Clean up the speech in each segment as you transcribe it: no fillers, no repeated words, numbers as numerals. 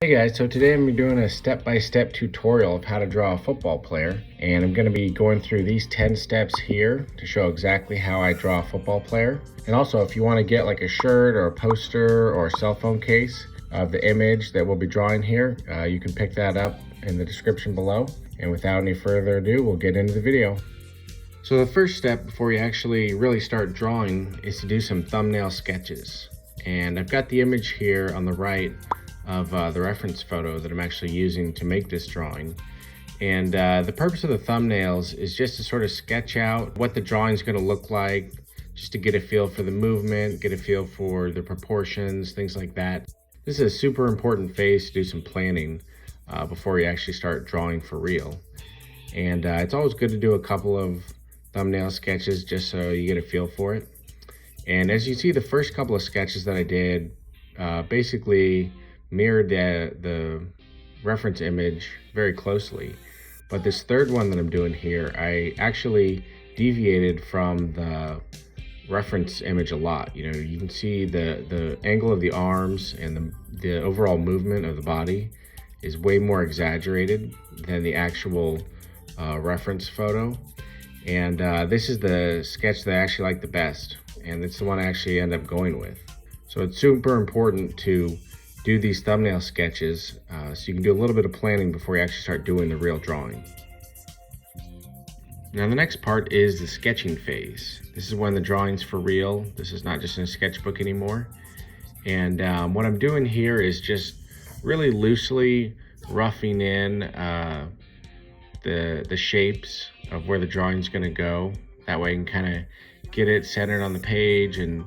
Hey guys, so today I'm doing a step-by-step tutorial of how to draw a football player, and I'm going to be going through these 10 steps here to show exactly how I draw a football player. And also, if you want to get like a shirt or a poster or a cell phone case of the image that we'll be drawing here, you can pick that up in the description below. And without any further ado, we'll get into the video. So the first step before you actually really start drawing is to do some thumbnail sketches. And I've got the image here on the right of the reference photo that I'm actually using to make this drawing. And the purpose of the thumbnails is just to sort of sketch out what the drawing is going to look like, just to get a feel for the movement, get a feel for the proportions, things like that. This is a super important phase to do some planning before you actually start drawing for real. And it's always good to do a couple of thumbnail sketches just so you get a feel for it. And as you see, the first couple of sketches that I did basically mirrored the reference image very closely. But this third one that I'm doing here, I actually deviated from the reference image a lot. You know, you can see the angle of the arms and the overall movement of the body is way more exaggerated than the actual reference photo. And this is the sketch that I actually like the best, and it's the one I actually end up going with. So it's super important to do these thumbnail sketches so you can do a little bit of planning before you actually start doing the real drawing. Now the next part is the sketching phase. This is when the drawing's for real. This is not just in a sketchbook anymore. And what I'm doing here is just really loosely roughing in the shapes of where the drawing's gonna go. That way I can kind of get it centered on the page and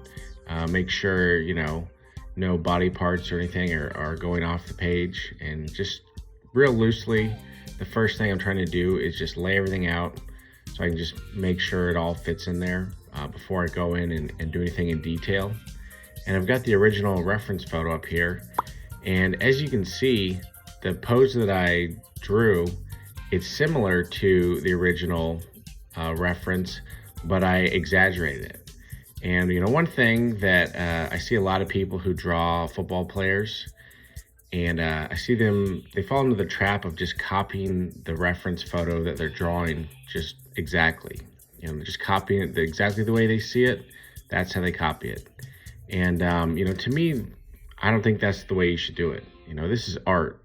make sure, you know, no body parts or anything are going off the page. And just real loosely, the first thing I'm trying to do is just lay everything out so I can just make sure it all fits in there before I go in and do anything in detail. And I've got the original reference photo up here, and as you can see, the pose that I drew, it's similar to the original reference, but I exaggerated it. And you know, one thing that I see a lot of people who draw football players, and I see them, they fall into the trap of just copying the reference photo that they're drawing just exactly. You know, they're just copying it exactly the way they see it. That's how they copy it. And you know, to me, I don't think that's the way you should do it. You know, this is art,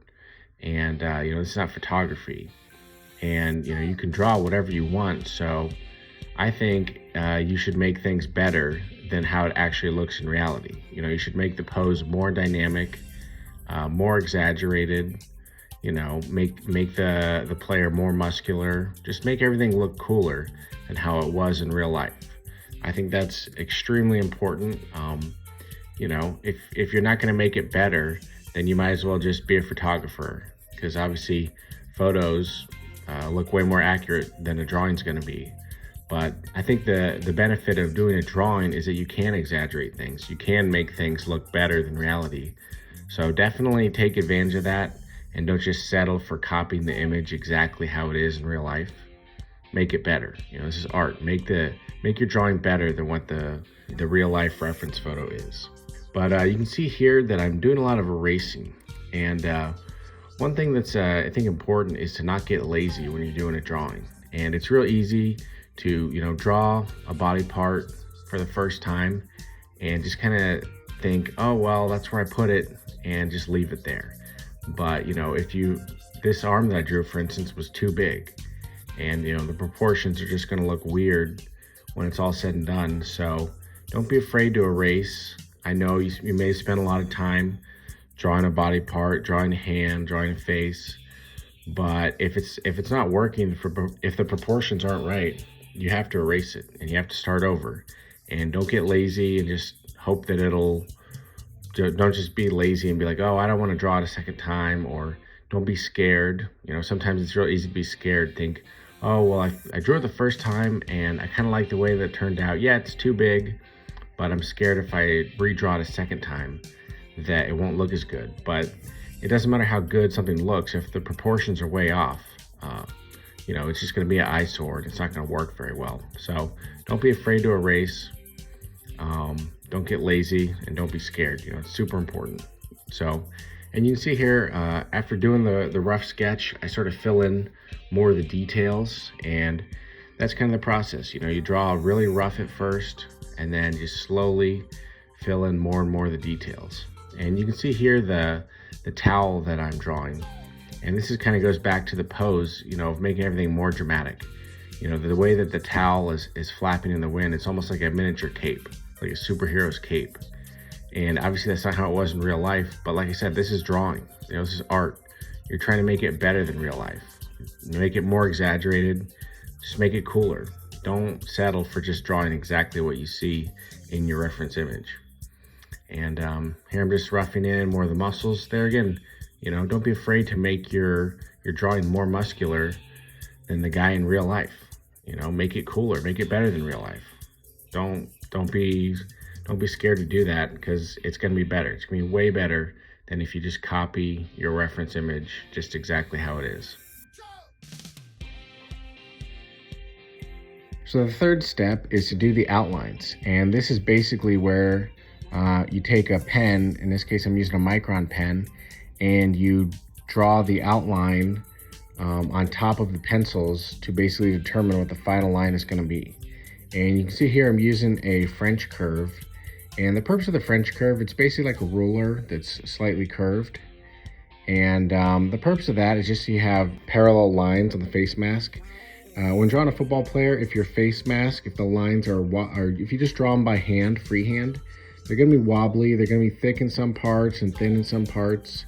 and you know, this is not photography. And you know, you can draw whatever you want. So I think you should make things better than how it actually looks in reality. You know, you should make the pose more dynamic, more exaggerated. You know, make the player more muscular. Just make everything look cooler than how it was in real life. I think that's extremely important. You know, if you're not going to make it better, then you might as well just be a photographer, because obviously photos look way more accurate than a drawing's going to be. But I think the benefit of doing a drawing is that you can exaggerate things. You can make things look better than reality. So definitely take advantage of that, and don't just settle for copying the image exactly how it is in real life. Make it better. You know, this is art. Make your drawing better than what the real life reference photo is. But you can see here that I'm doing a lot of erasing. And one thing that's I think important is to not get lazy when you're doing a drawing. And it's real easy to, you know, draw a body part for the first time and just kind of think, oh well, that's where I put it, and just leave it there. But you know, this arm that I drew, for instance, was too big, and you know, the proportions are just going to look weird when it's all said and done. So don't be afraid to erase. I know you may spend a lot of time drawing a body part, drawing a hand, drawing a face, but if it's not working, if the proportions aren't right, you have to erase it and you have to start over. And don't get lazy and just hope that don't just be lazy and be like, oh, I don't want to draw it a second time. Or don't be scared. You know, sometimes it's real easy to be scared. Think, oh, well, I drew it the first time and I kind of like the way that it turned out. Yeah, it's too big, but I'm scared if I redraw it a second time that it won't look as good. But it doesn't matter how good something looks if the proportions are way off. You know, it's just going to be an eyesore and it's not going to work very well. So don't be afraid to erase. Don't get lazy, and don't be scared. You know, it's super important. So And you can see here, after doing the rough sketch, I sort of fill in more of the details, and that's kind of the process. You know, you draw really rough at first, and then you slowly fill in more and more of the details. And you can see here the towel that I'm drawing. And this is kind of goes back to the pose, you know, of making everything more dramatic. You know, the way that the towel is flapping in the wind, it's almost like a miniature cape, like a superhero's cape. And obviously that's not how it was in real life, but like I said, this is drawing, you know, this is art. You're trying to make it better than real life. Make it more exaggerated, just make it cooler. Don't settle for just drawing exactly what you see in your reference image. And here I'm just roughing in more of the muscles. There again, you know, don't be afraid to make your drawing more muscular than the guy in real life. You know, make it cooler, make it better than real life. Don't be scared to do that, because it's going to be better. It's going to be way better than if you just copy your reference image just exactly how it is. So the third step is to do the outlines, and this is basically where you take a pen, in this case I'm using a Micron pen, and you draw the outline on top of the pencils to basically determine what the final line is going to be. And you can see here I'm using a French curve, and the purpose of the French curve, it's basically like a ruler that's slightly curved. And the purpose of that is just so you have parallel lines on the face mask. When drawing a football player, if your face mask, if the lines are if you just draw them by hand, freehand, they're going to be wobbly, they're going to be thick in some parts and thin in some parts,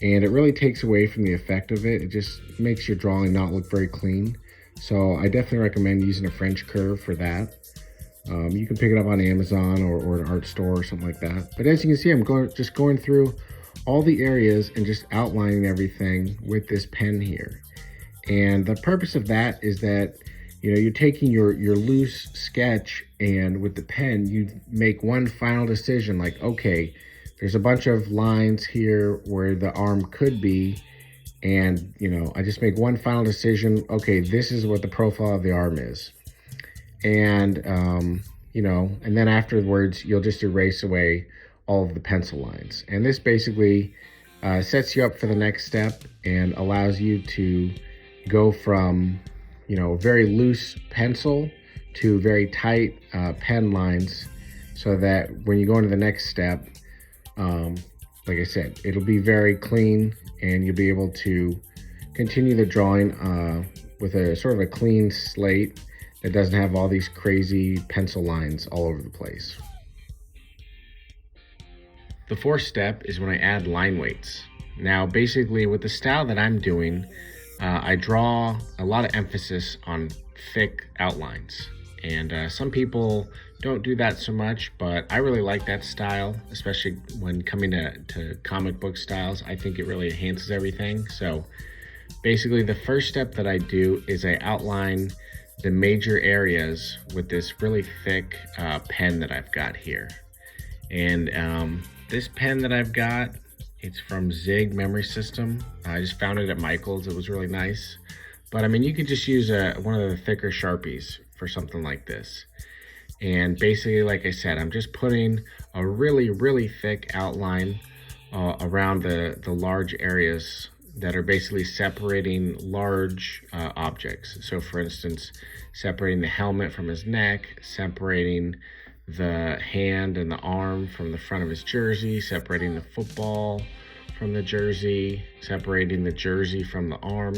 and it really takes away from the effect of it. It just makes your drawing not look very clean. So I definitely recommend using a French curve for that. You can pick it up on Amazon or an art store or something like that. But as you can see, I'm just going through all the areas and just outlining everything with this pen here. And the purpose of that is that, you know, you're taking your loose sketch, and with the pen, you make one final decision, like, okay, there's a bunch of lines here where the arm could be, and, you know, I just make one final decision, okay, this is what the profile of the arm is. And, you know, and then afterwards, you'll just erase away all of the pencil lines. And this basically sets you up for the next step and allows you to go from, you know, very loose pencil to very tight pen lines, so that when you go into the next step, like I said, it'll be very clean, and you'll be able to continue the drawing with a sort of a clean slate that doesn't have all these crazy pencil lines all over the place. The fourth step is when I add line weights. Now, basically with the style that I'm doing, I draw a lot of emphasis on thick outlines, and some people don't do that so much, but I really like that style, especially when coming to comic book styles. I think it really enhances everything. So basically the first step that I do is I outline the major areas with this really thick pen that I've got here. And this pen that I've got, it's from Zig Memory System. I just found it at Michael's. It was really nice. But I mean, you could just use one of the thicker Sharpies for something like this. And basically, like I said, I'm just putting a really, really thick outline around the large areas that are basically separating large objects. So for instance, separating the helmet from his neck, separating the hand and the arm from the front of his jersey, separating the football from the jersey, separating the jersey from the arm.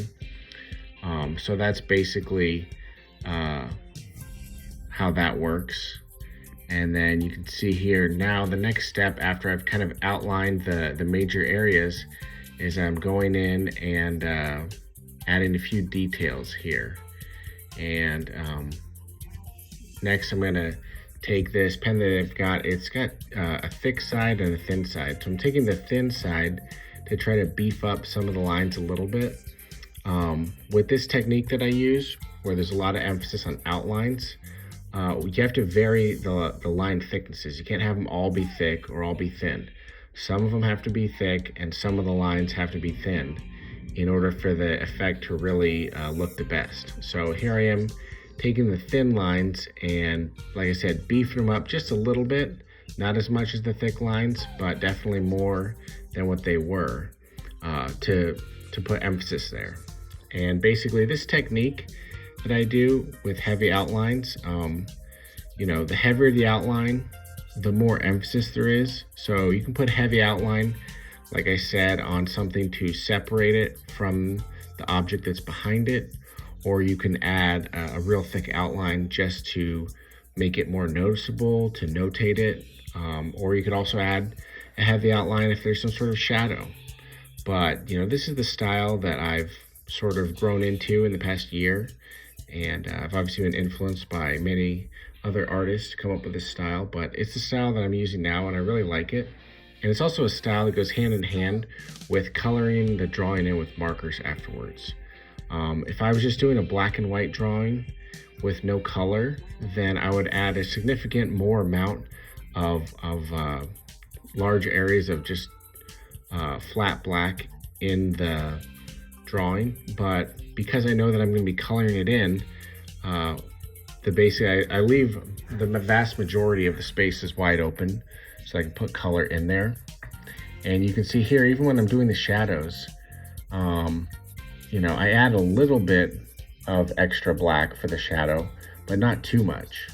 So that's basically how that works. And then you can see here now the next step, after I've kind of outlined the major areas, is I'm going in and adding a few details here. And next I'm gonna take this pen that I've got. It's got a thick side and a thin side. So I'm taking the thin side to try to beef up some of the lines a little bit. With this technique that I use, where there's a lot of emphasis on outlines, you have to vary the line thicknesses. You can't have them all be thick or all be thin. Some of them have to be thick and some of the lines have to be thin in order for the effect to really look the best. So here I am taking the thin lines and, like I said, beefing them up just a little bit. Not as much as the thick lines, but definitely more than what they were, to put emphasis there. And basically this technique that I do with heavy outlines, the heavier the outline, the more emphasis there is. So you can put heavy outline, like I said, on something to separate it from the object that's behind it, or you can add a real thick outline just to make it more noticeable, to notate it, or you could also add a heavy outline if there's some sort of shadow. But this is the style that I've sort of grown into in the past year, and I've obviously been influenced by many other artists to come up with this style, but it's the style that I'm using now and I really like it. And it's also a style that goes hand in hand with coloring the drawing in with markers afterwards. If I was just doing a black and white drawing with no color, then I would add a significant more amount of large areas of just flat black in the drawing. But because I know that I'm going to be coloring it in, I leave the vast majority of the spaces wide open so I can put color in there. And you can see here, even when I'm doing the shadows, I add a little bit of extra black for the shadow, but not too much.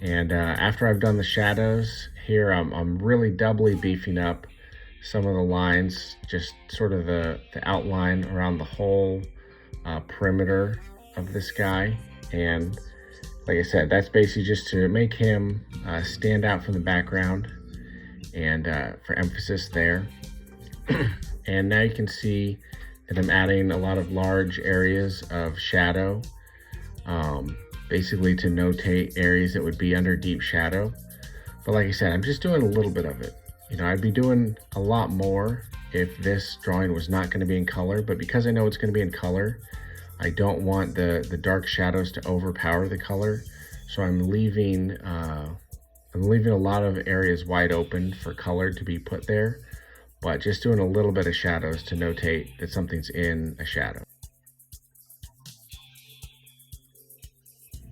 And after I've done the shadows here, I'm really doubly beefing up some of the lines, just sort of the outline around the whole perimeter of this guy. And like I said, that's basically just to make him stand out from the background and for emphasis there. And now you can see that I'm adding a lot of large areas of shadow, basically to notate areas that would be under deep shadow. But like I said, I'm just doing a little bit of it. I'd be doing a lot more if this drawing was not going to be in color, but because I know it's going to be in color, I don't want the dark shadows to overpower the color. So I'm leaving a lot of areas wide open for color to be put there, but just doing a little bit of shadows to notate that something's in a shadow.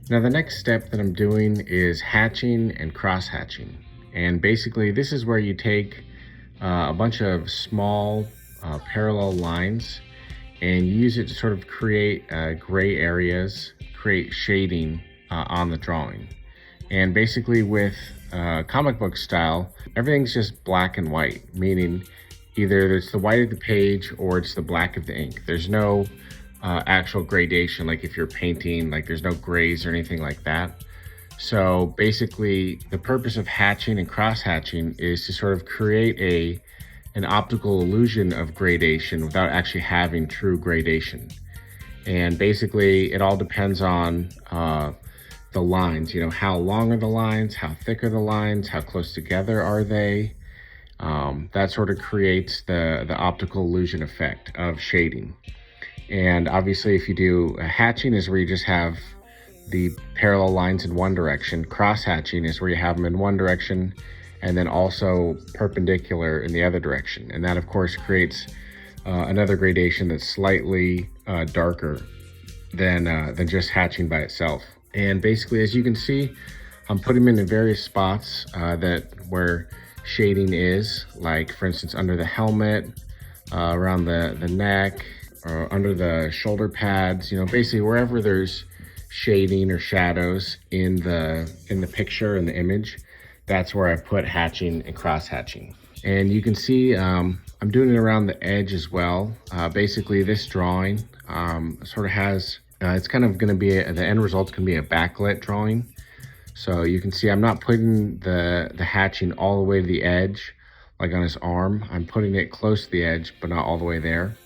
Now the next step that I'm doing is hatching and cross hatching. And basically this is where you take a bunch of small parallel lines and you use it to sort of create gray areas, create shading on the drawing. And basically with comic book style, everything's just black and white, meaning either it's the white of the page or it's the black of the ink. There's no actual gradation, like if you're painting, like there's no grays or anything like that. So basically the purpose of hatching and cross hatching is to sort of create an optical illusion of gradation without actually having true gradation. And basically it all depends on the lines, how long are the lines, how thick are the lines, how close together are they. That sort of creates the optical illusion effect of shading. And obviously if you do a hatching is where you just have the parallel lines in one direction. Cross hatching is where you have them in one direction and then also perpendicular in the other direction. And that of course creates another gradation that's slightly darker than just hatching by itself. And basically, as you can see, I'm putting them in various spots where shading is, like for instance, under the helmet, around the neck, or under the shoulder pads, basically wherever there's shading or shadows in the picture, in the image, that's where I put hatching and cross hatching. And you can see I'm doing it around the edge as well. Basically this drawing sort of has, it's kind of gonna be, the end result's gonna be a backlit drawing. So you can see I'm not putting the hatching all the way to the edge, like on his arm. I'm putting it close to the edge, but not all the way there.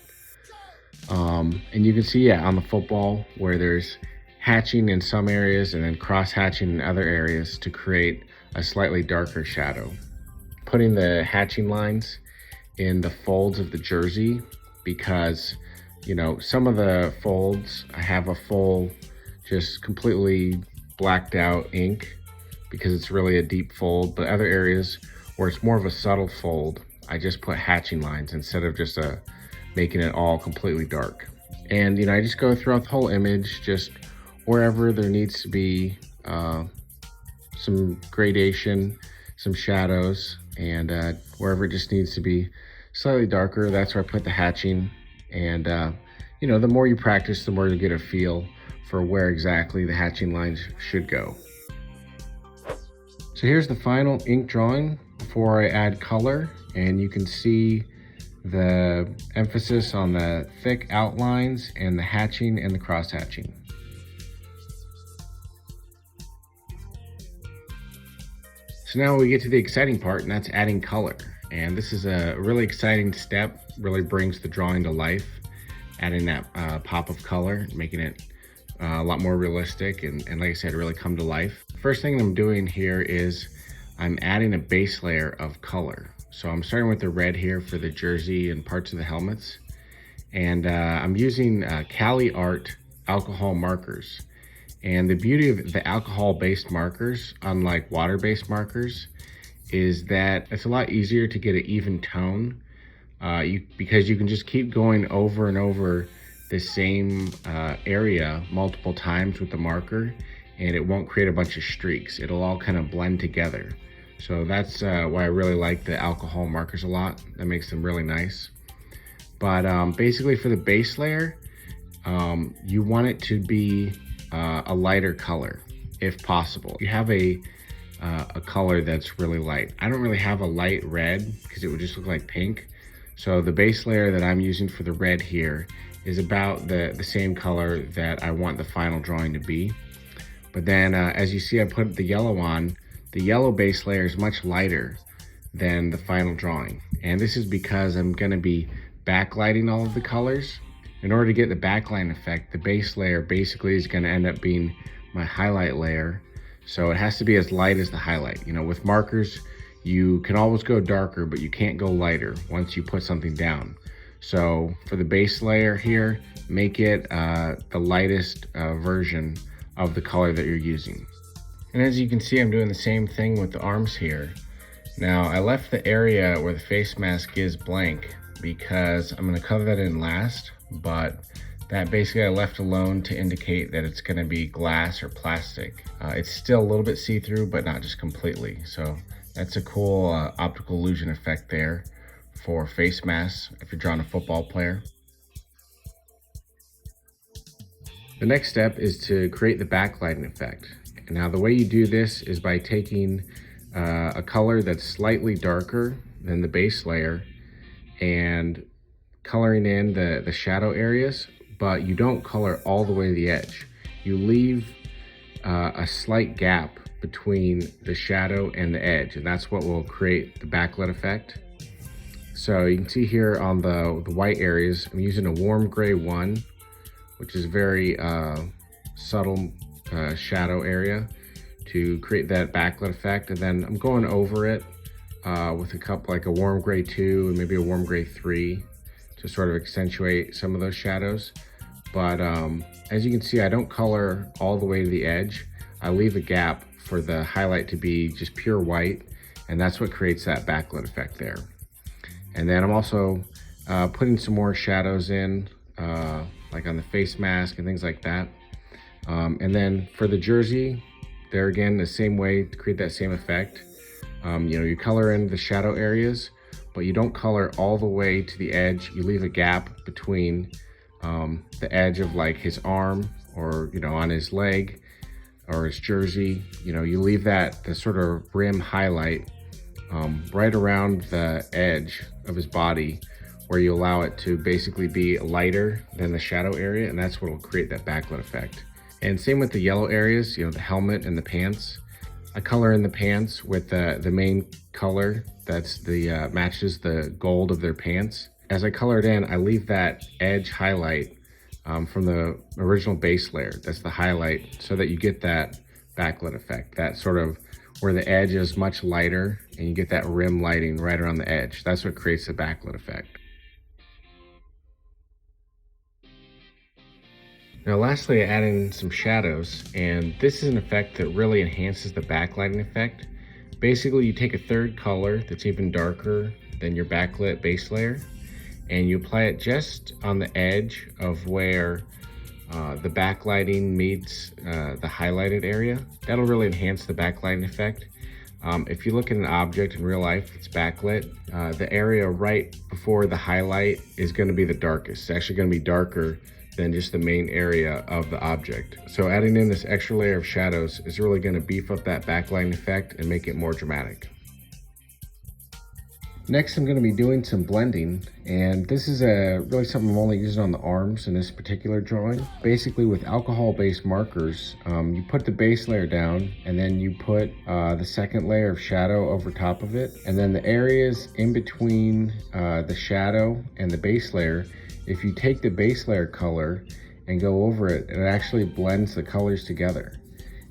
And you can see, on the football where there's hatching in some areas and then cross hatching in other areas to create a slightly darker shadow. Putting the hatching lines in the folds of the jersey because, some of the folds, I have a full, just completely blacked out ink because it's really a deep fold, but other areas where it's more of a subtle fold, I just put hatching lines instead of just making it all completely dark. And, I just go throughout the whole image, just wherever there needs to be some gradation, some shadows, and wherever it just needs to be slightly darker. That's where I put the hatching. And, the more you practice, the more you get a feel for where exactly the hatching lines should go. So here's the final ink drawing before I add color, and you can see the emphasis on the thick outlines and the hatching and the cross hatching. So now we get to the exciting part, and that's adding color. And this is a really exciting step, really brings the drawing to life, adding that pop of color, making it a lot more realistic and like I said, really come to life. First thing I'm doing here is I'm adding a base layer of color. So I'm starting with the red here for the jersey and parts of the helmets. And I'm using Cali Art alcohol markers. And the beauty of the alcohol-based markers, unlike water-based markers, is that it's a lot easier to get an even tone because you can just keep going over and over the same area multiple times with the marker, and it won't create a bunch of streaks. It'll all kind of blend together. So that's why I really like the alcohol markers a lot. That makes them really nice. But basically for the base layer, you want it to be a lighter color if possible. You have a color that's really light. I don't really have a light red because it would just look like pink. So the base layer that I'm using for the red here is about the same color that I want the final drawing to be. But then as you see, I put the yellow on. The yellow base layer is much lighter than the final drawing. And this is because I'm gonna be backlighting all of the colors. In order to get the backlight effect, the base layer basically is gonna end up being my highlight layer. So it has to be as light as the highlight. With markers, you can always go darker, but you can't go lighter once you put something down. So for the base layer here, make it the lightest version of the color that you're using. And as you can see, I'm doing the same thing with the arms here. Now, I left the area where the face mask is blank because I'm gonna cover that in last, but that basically I left alone to indicate that it's gonna be glass or plastic. It's still a little bit see-through, but not just completely. So that's a cool optical illusion effect there for face masks if you're drawing a football player. The next step is to create the backlighting effect. And now the way you do this is by taking a color that's slightly darker than the base layer and coloring in the shadow areas, but you don't color all the way to the edge. You leave a slight gap between the shadow and the edge, and that's what will create the backlit effect. So you can see here on the white areas, I'm using a warm gray 1, which is very subtle shadow area to create that backlit effect. And then I'm going over it with like a warm gray 2 and maybe a warm gray 3 to sort of accentuate some of those shadows. But as you can see, I don't color all the way to the edge. I leave a gap for the highlight to be just pure white, and that's what creates that backlit effect there. And then I'm also putting some more shadows in, like on the face mask and things like that. And then for the jersey, there again, the same way to create that same effect. You color in the shadow areas, but you don't color all the way to the edge. You leave a gap between the edge of like his arm or, on his leg or his jersey. You leave the sort of rim highlight right around the edge of his body, where you allow it to basically be lighter than the shadow area, and that's what will create that backlit effect. And same with the yellow areas, the helmet and the pants. I color in the pants with the main color that's matches the gold of their pants. As I color it in, I leave that edge highlight from the original base layer. That's the highlight, so that you get that backlit effect, that sort of where the edge is much lighter and you get that rim lighting right around the edge. That's what creates the backlit effect. Now lastly, I add in some shadows, and this is an effect that really enhances the backlighting effect. Basically, you take a third color that's even darker than your backlit base layer, and you apply it just on the edge of where the backlighting meets the highlighted area. That'll really enhance the backlighting effect. If you look at an object in real life that's backlit, the area right before the highlight is going to be the darkest. It's actually going to be darker than just the main area of the object. So adding in this extra layer of shadows is really going to beef up that backlighting effect and make it more dramatic. Next, I'm going to be doing some blending, and this is really something I'm only using on the arms in this particular drawing. Basically, with alcohol-based markers, you put the base layer down, and then you put the second layer of shadow over top of it, and then the areas in between the shadow and the base layer, if you take the base layer color and go over it, it actually blends the colors together.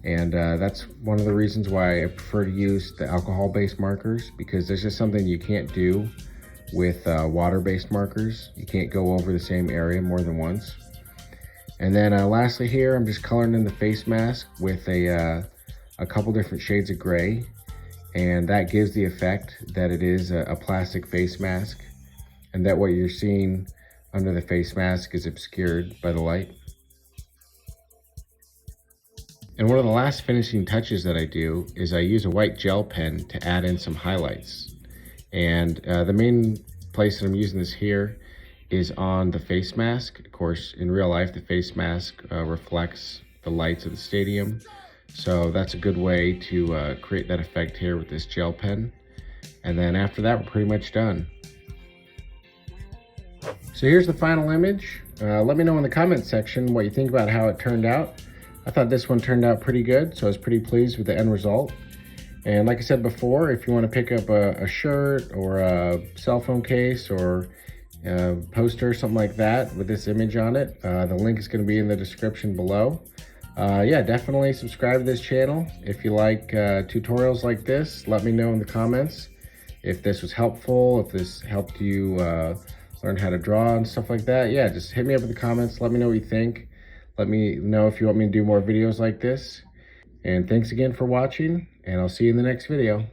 And that's one of the reasons why I prefer to use the alcohol-based markers, because there's just something you can't do with water-based markers. You can't go over the same area more than once. And then lastly here, I'm just coloring in the face mask with a couple different shades of gray. And that gives the effect that it is a plastic face mask, and that what you're seeing under the face mask is obscured by the light. And one of the last finishing touches that I do is I use a white gel pen to add in some highlights. And the main place that I'm using this here is on the face mask. Of course, in real life, the face mask reflects the lights of the stadium. So that's a good way to create that effect here with this gel pen. And then after that, we're pretty much done. So here's the final image. Let me know in the comment section what you think about how it turned out. I thought this one turned out pretty good, so I was pretty pleased with the end result. And like I said before, if you want to pick up a shirt or a cell phone case or a poster or something like that with this image on it, the link is going to be in the description below. Yeah, definitely subscribe to this channel. If you like tutorials like this, let me know in the comments if this was helpful, if this helped you learn how to draw and stuff like that. Yeah, just hit me up in the comments. Let me know what you think. Let me know if you want me to do more videos like this. And thanks again for watching, and I'll see you in the next video.